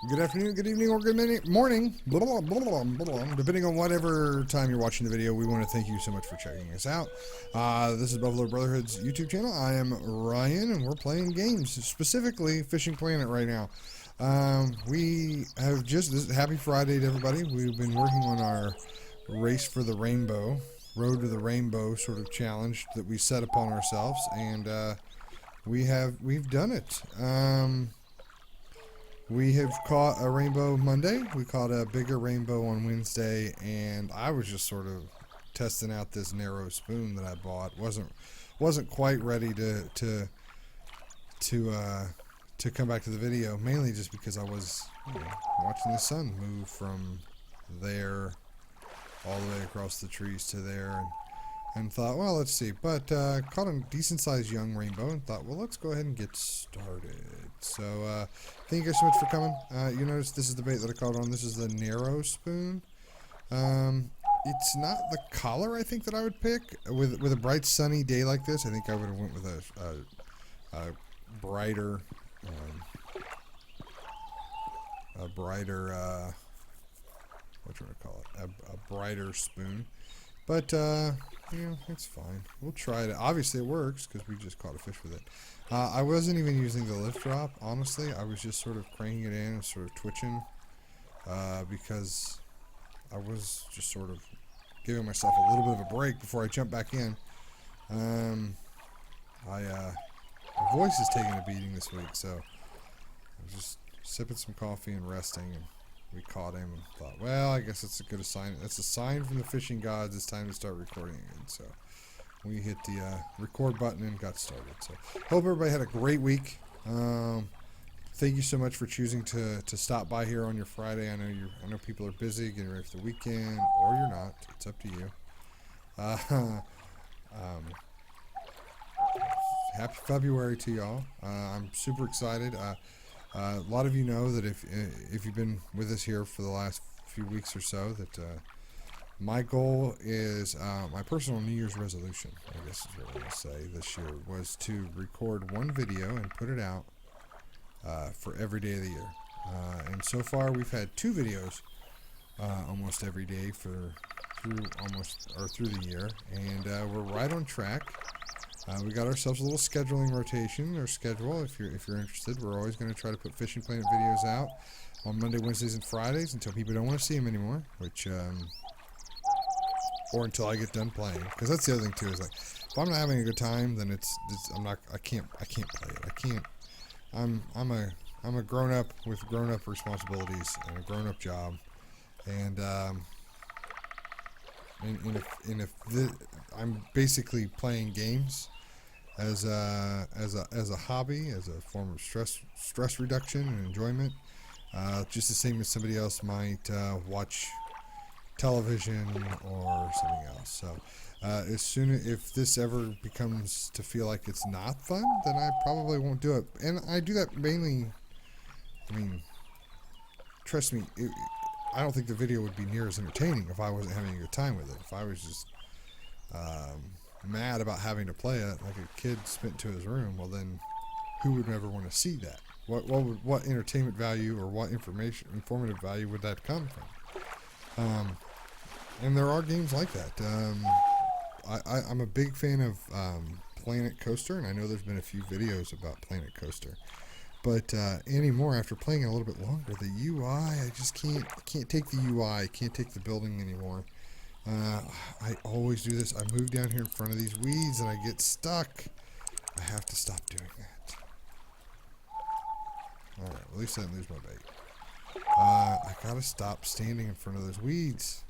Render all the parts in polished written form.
Good afternoon, good evening, or good morning, depending on whatever time you're watching the video. We want to thank you so much for checking us out. This is Brotherhood's YouTube channel. I am Ryan, and we're playing games, specifically Fishing Planet right now. We have happy Friday to everybody. We've been working on our Race for the Rainbow, Road to the Rainbow sort of challenge that we set upon ourselves, and we've done it. We have caught a rainbow Monday. We caught a bigger rainbow on Wednesday, and I was just sort of testing out this narrow spoon that I bought. wasn't quite ready to come back to the video, mainly just because I was watching the sun move from there all the way across the trees to there, and thought, well, let's see. But caught a decent-sized young rainbow and thought, well, let's go ahead and get started. So thank you guys so much for coming. You notice this is the bait that I caught on. This is the narrow spoon. It's not the color I think that I would pick. With a bright sunny day like this, I think I would have went with a brighter, what do you want to call it? A brighter spoon. But, it's fine. We'll try it. Obviously, it works because we just caught a fish with it. I wasn't even using the lift drop, honestly. I was just sort of cranking it in and sort of twitching because I was just sort of giving myself a little bit of a break before I jump back in. My voice is taking a beating this week, so I was just sipping some coffee and resting, and we caught him and thought, well, I guess it's a good sign. That's a sign from the fishing gods. It's time to start recording again. So we hit the record button and got started. So hope everybody had a great week. Thank you so much for choosing to stop by here on your Friday. I know people are busy getting ready for the weekend, or you're not. It's up to you. Happy February to y'all. I'm super excited. A lot of you know that if you've been with us here for the last few weeks or so, that my goal is, my personal New Year's resolution, I guess is what I'm going to say this year, was to record one video and put it out for every day of the year. And so far we've had 2 videos almost every day through the year, and we're right on track. We got ourselves a little scheduling rotation or schedule. If you're interested, we're always going to try to put Fishing Planet videos out on Monday, Wednesdays, and Fridays until people don't want to see them anymore, or until I get done playing. Because that's the other thing too, is like, if I'm not having a good time, then I can't play it. I'm a grown up with grown up responsibilities and a grown up job, and if I'm basically playing games as a hobby, as a form of stress reduction and enjoyment, just the same as somebody else might watch television or something else. So if this ever becomes to feel like it's not fun, then I probably won't do it. And I do that mainly, trust me, I don't think the video would be near as entertaining if I wasn't having a good time with it. If I was just mad about having to play it like a kid spent to his room, well then who would ever want to see that? What entertainment value or what informative value would that come from? And there are games like that. I'm a big fan of Planet Coaster, and I know there's been a few videos about Planet Coaster. But anymore, after playing it a little bit longer, the UI, I just can't take the UI. I can't take the building anymore. I always do this. I move down here in front of these weeds and I get stuck. I have to stop doing that. Alright, at least I didn't lose my bait. I gotta stop standing in front of those weeds.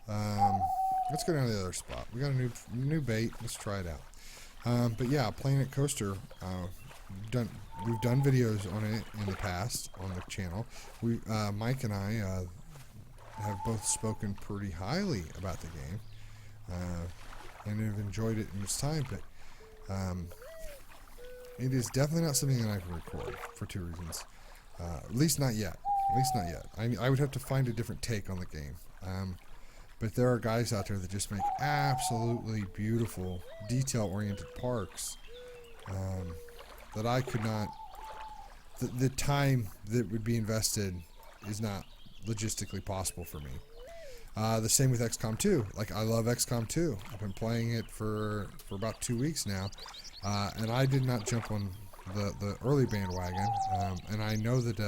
Let's go down to the other spot. We got a new bait. Let's try it out. But yeah, Planet Coaster. We've done videos on it in the past on the channel. Mike and I have both spoken pretty highly about the game, and have enjoyed it in its time. But it is definitely not something that I can record for 2 reasons. At least not yet. I would have to find a different take on the game. But there are guys out there that just make absolutely beautiful, detail-oriented parks that I could not the time that would be invested is not logistically possible for me. The same with XCOM 2. Like, I love XCOM 2. I've been playing it for about 2 weeks now, and I did not jump on the early bandwagon. And I know that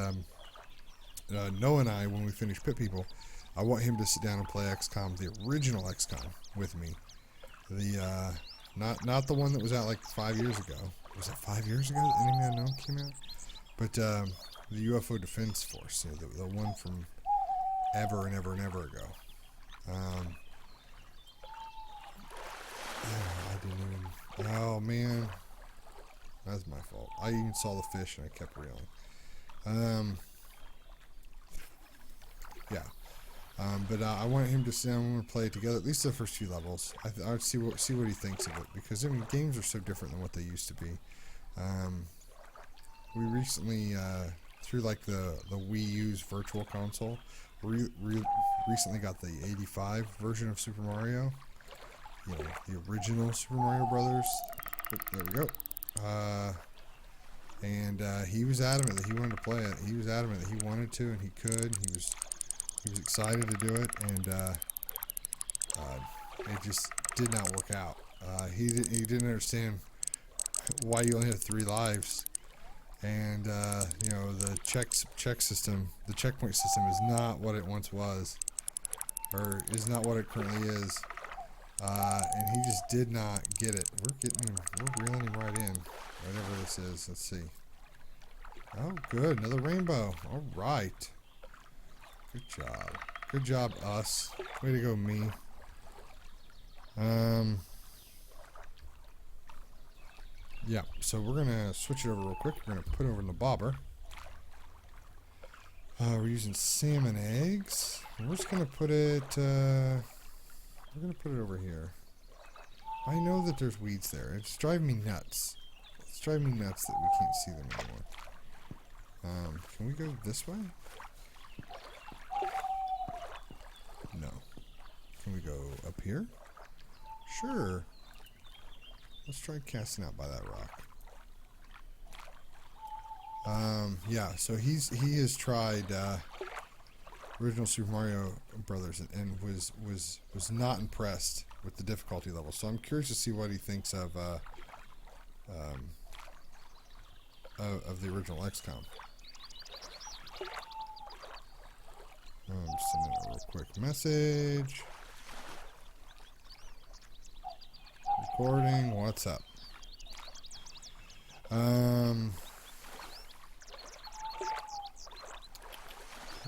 Noah and I, when we finish Pit People, I want him to sit down and play XCOM, the original XCOM, with me. The not the one that was out like 5 years ago. Was it 5 years ago that Enemy Unknown came out? But the UFO Defense Force, you know, the one from ever and ever and ever ago. I didn't even. Oh man, that's my fault. I even saw the fish and I kept reeling. Yeah. But I want him to sit down and play it together, at least the first few levels. I would see what he thinks of it, because I mean, games are so different than what they used to be. We recently, through like the Wii U's Virtual Console, recently got the 85 version of Super Mario. You know, the original Super Mario Brothers. Oh, there we go. And he was adamant that he wanted to play it. He was adamant that he wanted to and he could. He was excited to do it, and it just did not work out. He didn't understand why you only had 3 lives, and you know, the check system, the checkpoint system, is not what it once was, or is not what it currently is. And he just did not get it. We're reeling him right in, whatever this is. Let's see. Oh, good, another rainbow. All right. Good job. Good job, us. Way to go, me. Yeah, so we're going to switch it over real quick. We're going to put it over in the bobber. We're using salmon eggs. We're just going to put it, we're going to put it over here. I know that there's weeds there. It's driving me nuts. It's driving me nuts that we can't see them anymore. Can we go this way? No. Can we go up here? Sure. Let's try casting out by that rock. Yeah, so he has tried original Super Mario Brothers and was not impressed with the difficulty level. So I'm curious to see what he thinks of the original XCOM. I'm sending a real quick message. Recording. What's up? Haven't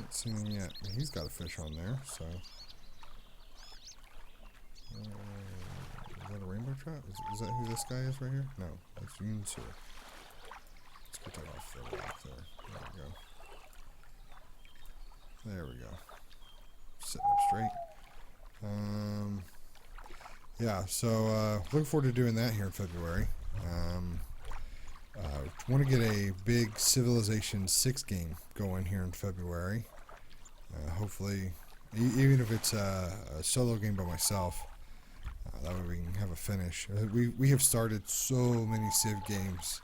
seen him yet. He's got a fish on there, so. Is that a rainbow trout? Is that who this guy is right here? No, that's Yunsu. Let's get that off the rock there. There we go. There we go. Sitting up straight. Yeah, so looking forward to doing that here in February. Want to get a big Civilization 6 game going here in February. Hopefully, even if it's a solo game by myself, that way we can have a finish. We have started so many Civ games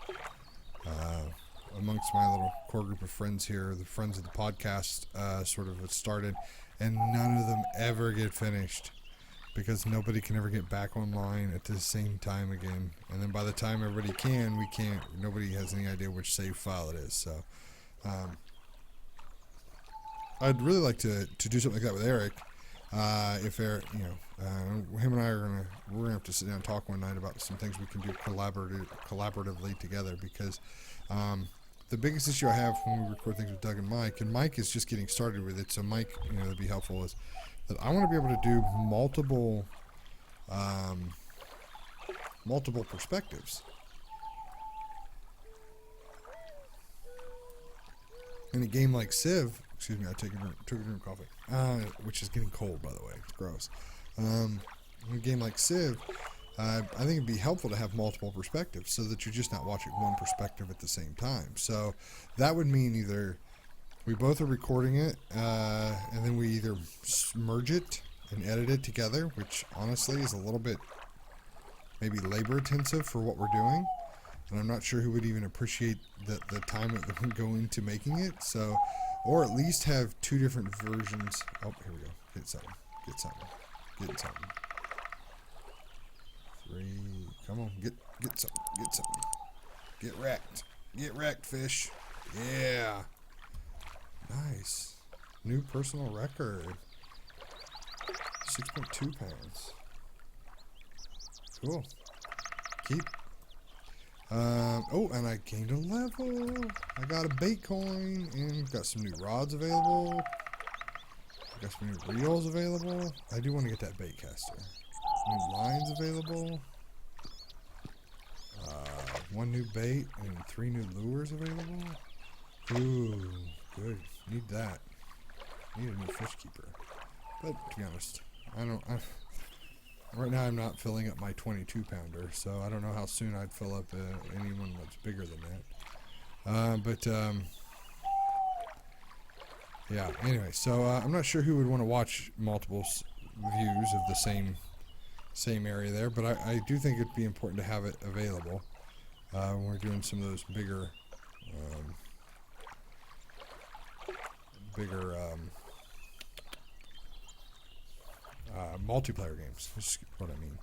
amongst my little core group of friends here, the friends of the podcast, sort of started, and none of them ever get finished because nobody can ever get back online at the same time again. And then by the time everybody can, we can't. Nobody has any idea which save file it is. So I'd really like to do something like that with Eric. If Eric, you know, him and I we're gonna have to sit down and talk one night about some things we can do collaboratively together, because the biggest issue I have when we record things with Doug and Mike is just getting started with it. So Mike, you know, that'd be helpful, is that I want to be able to do multiple perspectives. In a game like Civ, excuse me, I took a drink of coffee, which is getting cold, by the way. It's gross. In a game like Civ, I think it'd be helpful to have multiple perspectives so that you're just not watching one perspective at the same time. So that would mean either we both are recording it, and then we either merge it and edit it together, which honestly is a little bit maybe labor intensive for what we're doing. and I'm not sure who would even appreciate the time that would go into making it. So, or at least have two different versions. Oh, here we go. Get something. Get something. Get something. 3. Come on. Get something. Get something. Get wrecked. Get wrecked, fish. Yeah. Nice. New personal record. 6.2 pounds. Cool. Keep. Oh, and I gained a level. I got a bait coin and got some new rods available. Got some new reels available. I do want to get that bait caster. New lines available. 1 new bait and 3 new lures available. Ooh, good. Need that. Need a new fish keeper. But to be honest, right now I'm not filling up my 22 pounder, so I don't know how soon I'd fill up anyone that's bigger than that. Yeah, anyway, so I'm not sure who would want to watch multiple views of the same area there, but I do think it'd be important to have it available when we're doing some of those bigger multiplayer games. That's what I mean.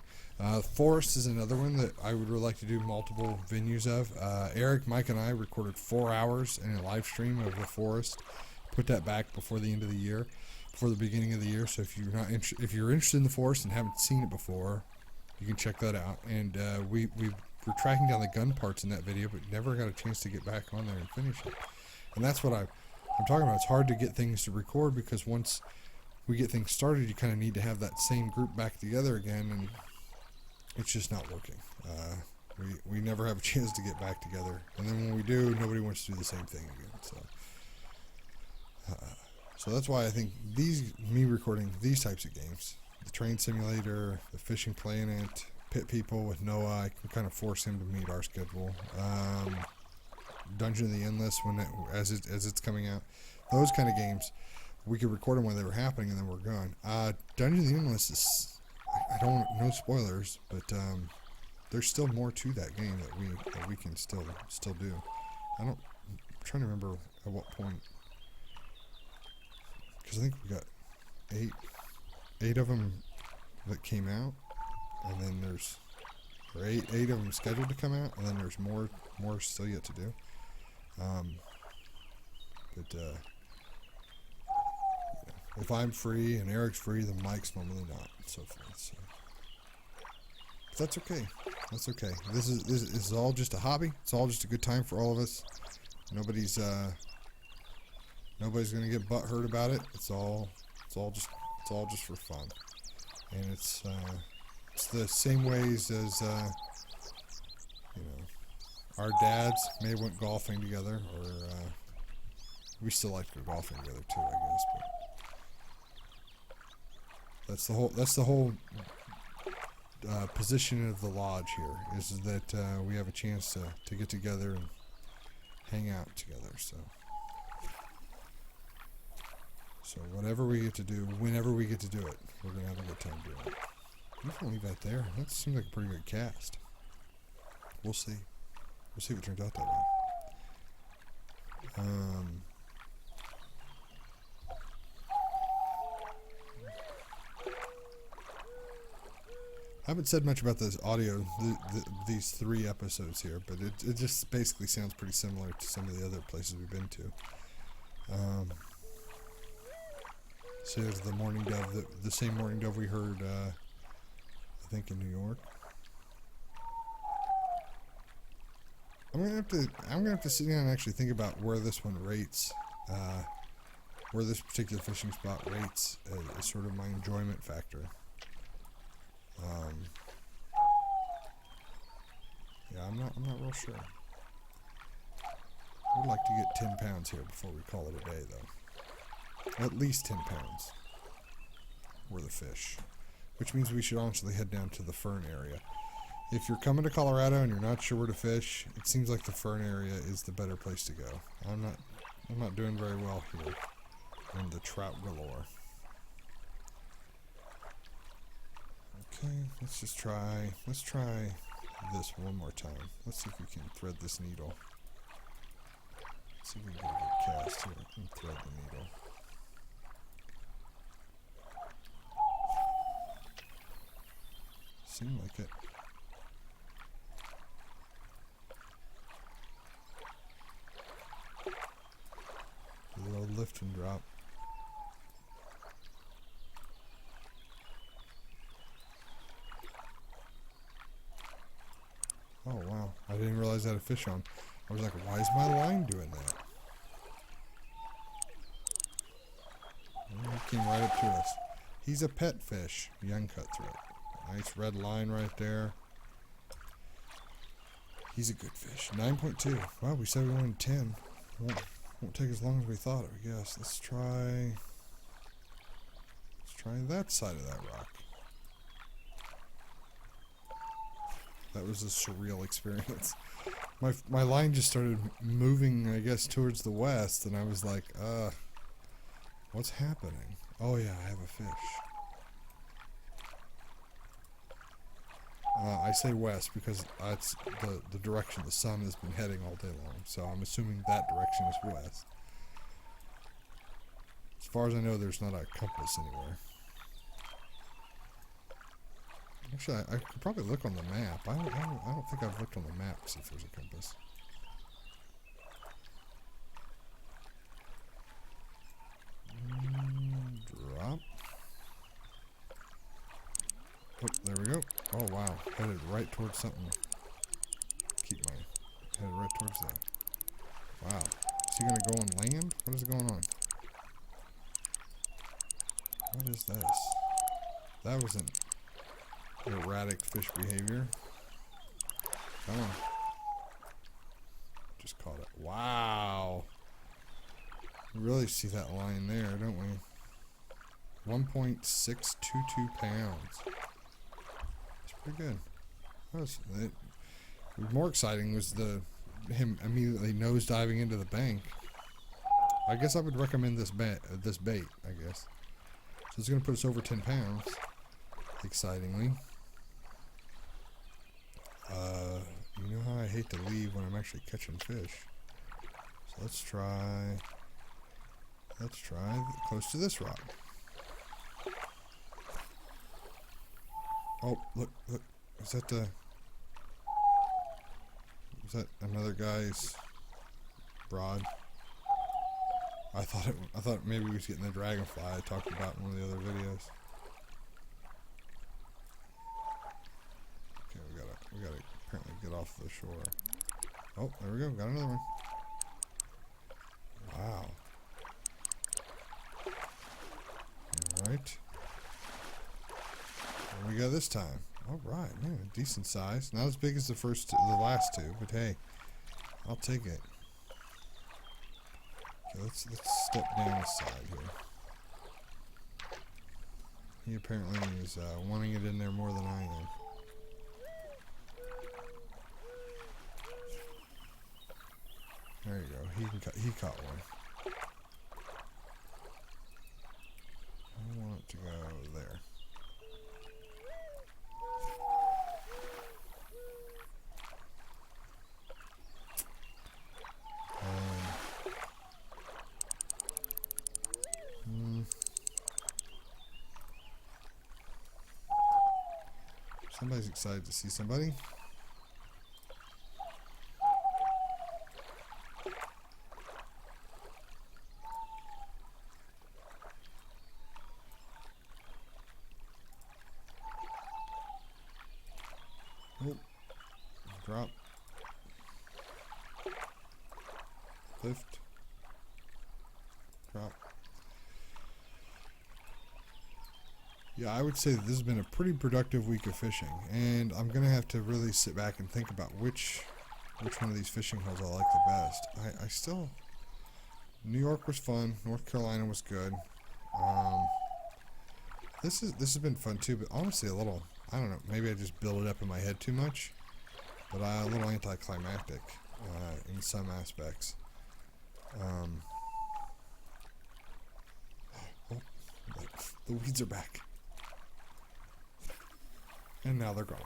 Forest is another one that I would really like to do multiple venues of. Eric, Mike, and I recorded 4 hours in a live stream of the Forest. Put that back before the end of the year, before the beginning of the year. So if you're interested in the Forest and haven't seen it before, you can check that out. And we were tracking down the gun parts in that video, but never got a chance to get back on there and finish it. And that's what I'm talking about. It's hard to get things to record because once we get things started, you kind of need to have that same group back together again, and it's just not working. We never have a chance to get back together, and then when we do, nobody wants to do the same thing again. So that's why I think me recording these types of games, the Train Simulator, the Fishing Planet, Pit People with Noah, I can kind of force him to meet our schedule. Dungeon of the Endless as it's coming out, those kind of games. We could record them when they were happening, and then we're gone. Dungeon of the Endless is, I don't want no spoilers, but there's still more to that game that we can still do. I'm trying to remember at what point, because I think we got eight of them that came out, and then there's eight of them scheduled to come out, and then there's more still yet to do. If I'm free and Eric's free, then Mike's normally not, and so forth. So. But that's okay. That's okay. This is all just a hobby. It's all just a good time for all of us. Nobody's gonna get butthurt about it. It's all just for fun, and it's the same ways as our dads may have went golfing together, or we still like to go golfing together too, I guess. But that's the whole position of the lodge here, is that we have a chance to get together and hang out together. So whatever we get to do, whenever we get to do it, we're gonna have a good time doing it. I'm just gonna leave that there. That seems like a pretty good cast. We'll see. We'll see if it turns out that way. I haven't said much about this audio, these 3 episodes here, but it just basically sounds pretty similar to some of the other places we've been to. So there's the mourning dove, the same mourning dove we heard, I think, in New York. I'm gonna have to sit down and actually think about where this one rates, where this particular fishing spot rates as sort of my enjoyment factor. Yeah, I'm not real sure. I would like to get 10 pounds here before we call it a day, though. At least 10 pounds worth of fish, which means we should honestly head down to the Fern area. If you're coming to Colorado and you're not sure where to fish, it seems like the Fern area is the better place to go. I'm not doing very well here in the trout galore. Okay, let's try this one more time. Let's see if we can thread this needle. Let's see if we can get a good cast here and thread the needle. Seemed like it. A little lift and drop. Oh wow, I didn't realize I had a fish on. I was like, why is my line doing that? And he came right up to us. He's a pet fish, young cutthroat. Nice red line right there. He's a good fish. 9.2. Wow, we said we wanted 10. Won't take as long as we thought, I guess. Let's try that side of that rock. That was a surreal experience. My line just started moving, I guess, towards the west, and I was like, what's happening? Oh yeah, I have a fish. I say west because that's the direction the sun has been heading all day long, so I'm assuming that direction is west. As far as I know, there's not a compass anywhere. Actually, I could probably look on the map. I don't think I've looked on the map to see if there's a compass. Drop. Oh, there we go. Oh, wow. Headed right towards something. Headed right towards that. Wow. Is he going to go on land? What is going on? What is this? That was an erratic fish behavior. Come on. Just caught it. Wow. We really see that line there, don't we? 1.622 pounds. It's pretty good. Was more exciting was him immediately nose diving into the bank. I guess I would recommend this bait, I guess. So it's going to put us over 10 pounds. Excitingly. You know how I hate to leave when I'm actually catching fish. So let's try close to this rock. Oh, look. Is that another guy's rod? I thought maybe we was getting the dragonfly I talked about in one of the other videos. Okay, we gotta apparently get off the shore. Oh, there we go, got another one. Wow. Alright. What we got this time? Alright, man, decent size. Not as big as the last two, but hey, I'll take it. Okay, let's step down this side here. He apparently is wanting it in there more than I am. There you go. He caught one. I want it to go there. Somebody's excited to see somebody. Oh, drop. Lift. Drop. Yeah, I would say that this has been a pretty productive week of fishing, and I'm gonna have to really sit back and think about which one of these fishing holes I like the best. I still, New York was fun, North Carolina was good. This has been fun too, but honestly a little, I don't know, maybe I just build it up in my head too much, but a little anticlimactic in some aspects. Oh, the weeds are back. And now they're gone.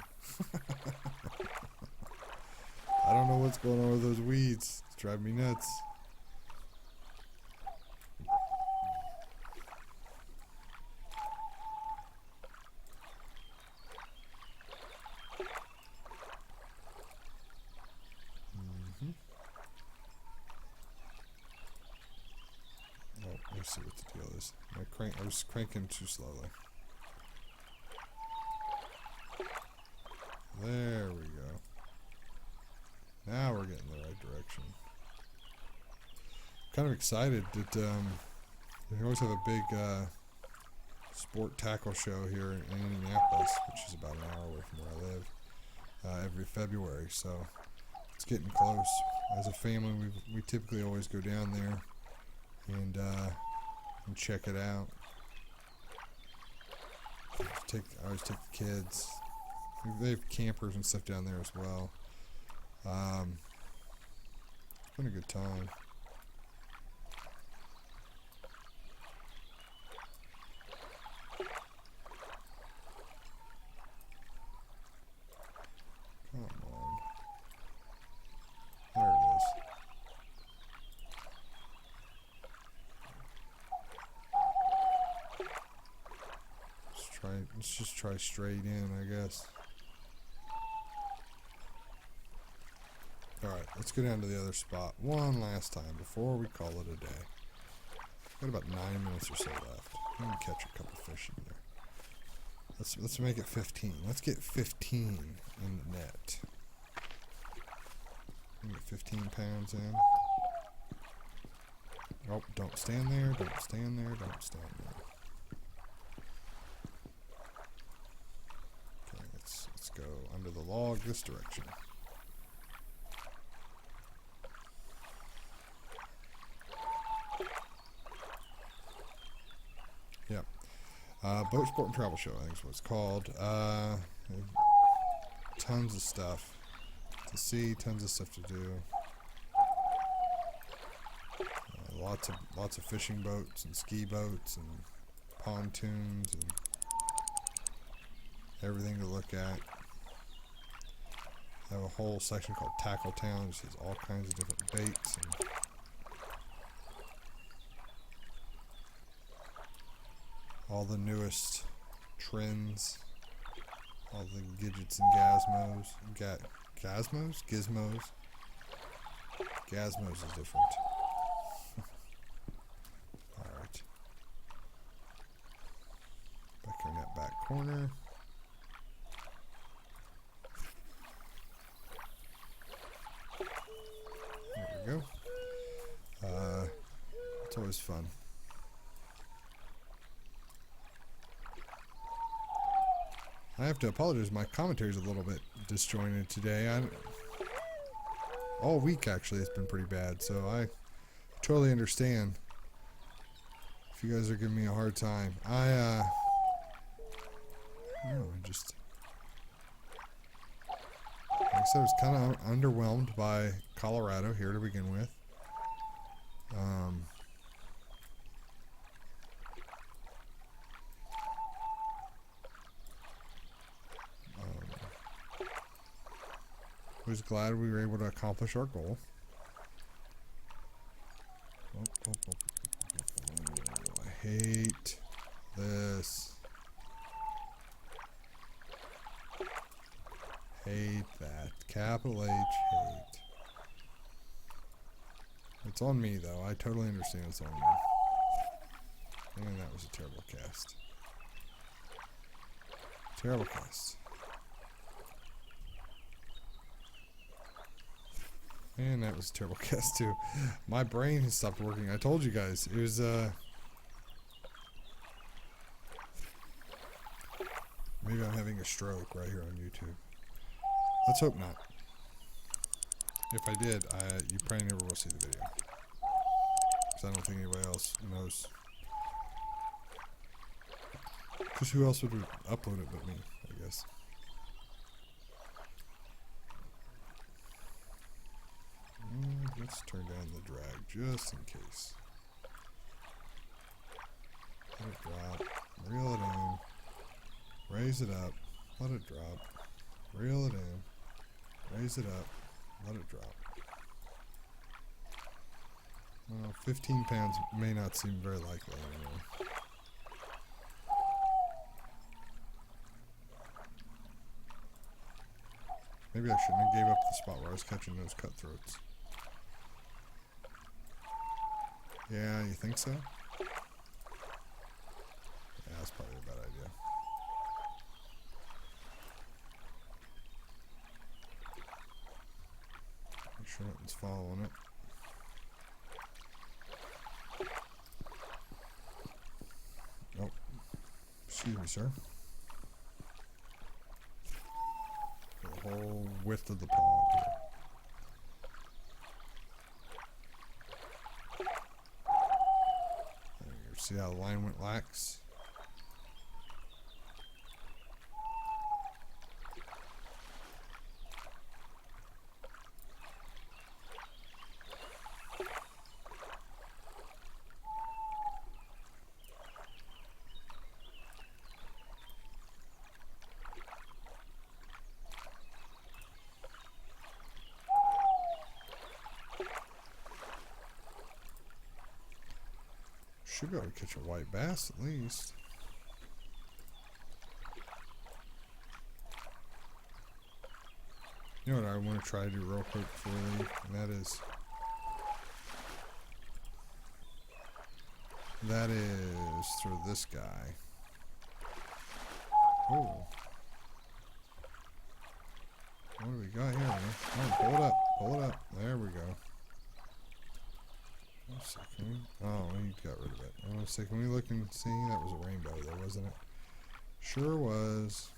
I don't know what's going on with those weeds. It's driving me nuts. Oh, let's see what the deal is. I was cranking too slowly. There we go. Now we're getting the right direction. Kind of excited that we always have a big sport tackle show here in Indianapolis, which is about an hour away from where I live, every February. So it's getting close. As a family, we typically always go down there and check it out. I always take the kids. They have campers and stuff down there as well. It's been a good time. Come on. There it is. Let's just try straight in, I guess. Alright, let's go down to the other spot one last time before we call it a day. Got about 9 minutes or so left. We can catch a couple fish in there. Let's make it 15. Let's get 15 in the net. Get 15 pounds in. Oh, don't stand there, don't stand there, don't stand there. Okay, let's go under the log this direction. Yep. Boat Sport and Travel Show, I think is what it's called. Tons of stuff to see, tons of stuff to do. Lots of fishing boats and ski boats and pontoons and everything to look at. I have a whole section called Tackle Town, which has all kinds of different baits and all the newest trends, all the gadgets and gizmos. Gizmos? Gizmos is different. Alright. Back in that back corner. There we go. It's always fun. I have to apologize, my commentary is a little bit disjointed today. All week actually it's been pretty bad, so I totally understand if you guys are giving me a hard time. I just, like I said, I was kind of underwhelmed by Colorado here to begin with. Was glad we were able to accomplish our goal. I hate this. Hate that. Capital H, hate. It's on me, though. I totally understand it's on me. And that was a terrible cast. Terrible cast. And that was a terrible cast too. My brain has stopped working. I told you guys. It was maybe I'm having a stroke right here on YouTube. Let's hope not. If I did, you probably never will see the video. Because I don't think anybody else knows. Because who else would upload it but me, I guess. Let's turn down the drag just in case. Let it drop. Reel it in. Raise it up. Let it drop. Reel it in. Raise it up. Let it drop. Well, 15 pounds may not seem very likely anymore. Maybe I shouldn't have gave up the spot where I was catching those cutthroats. Yeah, you think so? Yeah, that's probably a bad idea. Make sure nothing's following it. Nope. Excuse me, sir. The whole width of the pond here. There you go. See how the line went lax? Should be able to catch a white bass at least. You know what I want to try to do real quick before we leave, and that is through this guy. Oh. What do we got here, man? Oh, pull it up. Pull it up. There we go. Oh, he got rid of it. I want to say, can we look and see? That was a rainbow there, wasn't it? Sure was.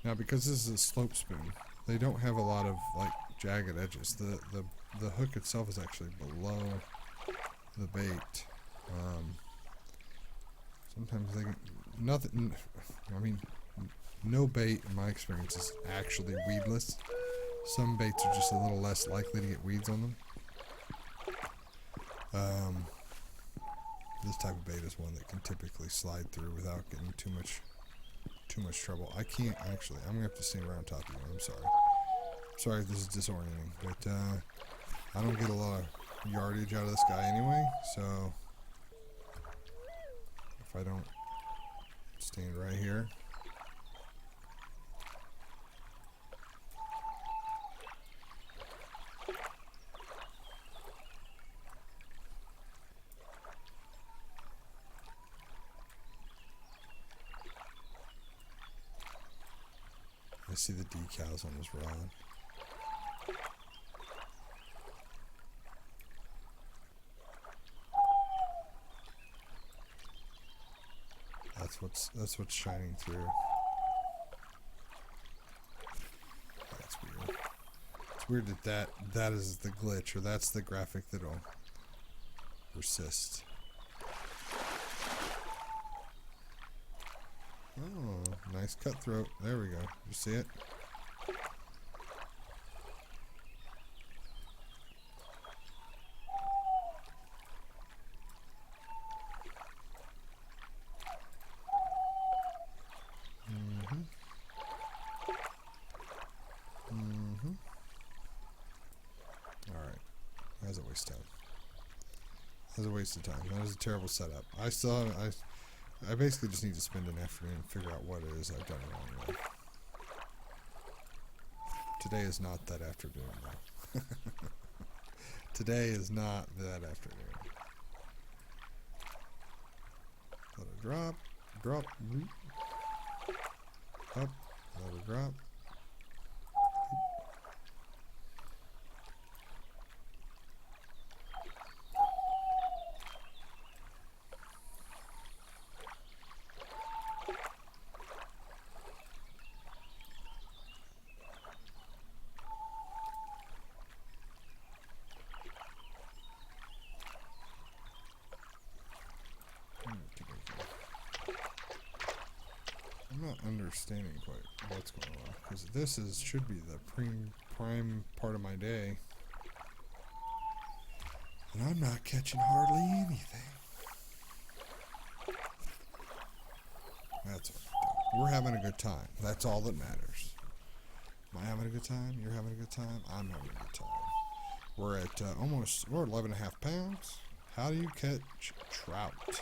Now, because this is a slope spoon, they don't have a lot of like jagged edges. The hook itself is actually below the bait. Sometimes they nothing. I mean, no bait in my experience is actually weedless. Some baits are just a little less likely to get weeds on them. This type of bait is one that can typically slide through without getting too much trouble. I can't actually. I'm gonna have to stand around top of you. I'm sorry. Sorry if this is disorienting, but I don't get a lot of yardage out of this guy anyway. So if I don't stand right here. I see the decals on this rod. That's what's shining through. That's weird. It's weird that is the glitch, or that's the graphic that'll persist. Oh, nice cutthroat. There we go. You see it? Alright. That's a waste of time. That's a waste of time. That was a terrible setup. I basically just need to spend an afternoon and figure out what it is I've done wrong with. Today is not that afternoon, though. Today is not that afternoon. Let it drop. Drop. Up. Let it drop. understanding quite what's going on, because this should be the prime part of my day, and I'm not catching hardly anything. That's all. We're having a good time. That's all that matters. Am I having a good time? You're having a good time? I'm having a good time. We're at we're 11.5 pounds. How do you catch trout?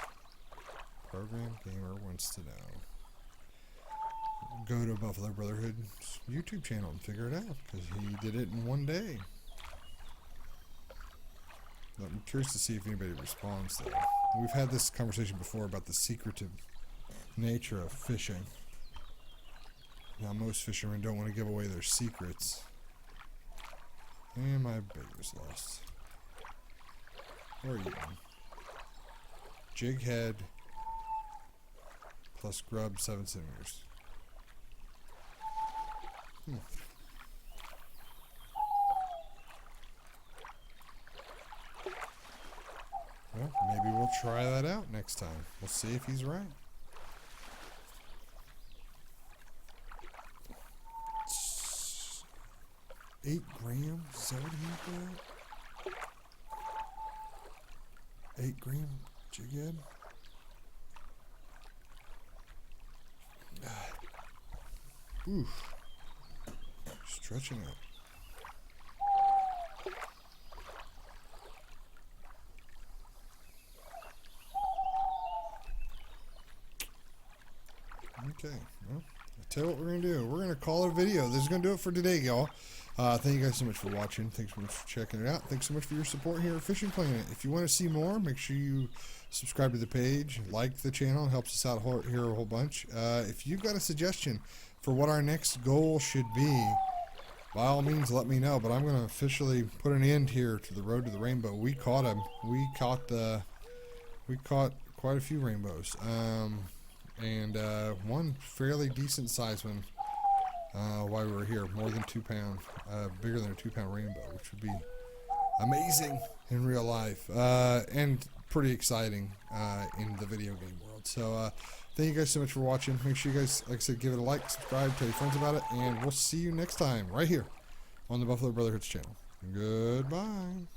Program Gamer wants to know. Go to Buffalo Brotherhood's YouTube channel and figure it out, because he did it in one day. I'm curious to see if anybody responds though. We've had this conversation before about the secretive nature of fishing. Now most fishermen don't want to give away their secrets. And my bait was lost. Where are you? Jig head plus grub 7 centimeters. Well, maybe we'll try that out next time. We'll see if he's right. 8 grams? Is that what he got? 8 gram jig head? Oof. Stretching it. Okay, well, I'll tell you what we're going to do. We're going to call it a video. This is going to do it for today, y'all. Thank you guys so much for watching. Thanks so much for checking it out. Thanks so much for your support here at Fishing Planet. If you want to see more, make sure you subscribe to the page, like the channel. It helps us out here a whole bunch. If you've got a suggestion for what our next goal should be, by all means, let me know. But I'm going to officially put an end here to the road to the rainbow. We caught him. We caught quite a few rainbows. And one fairly decent sized one while we were here, more than 2 pounds, bigger than a 2 pound rainbow, which would be amazing in real life, and pretty exciting in the video game world. So thank you guys so much for watching. Make sure you guys, like I said, give it a like, subscribe, tell your friends about it, and we'll see you next time right here on the Buffalo Brotherhood's channel. Goodbye.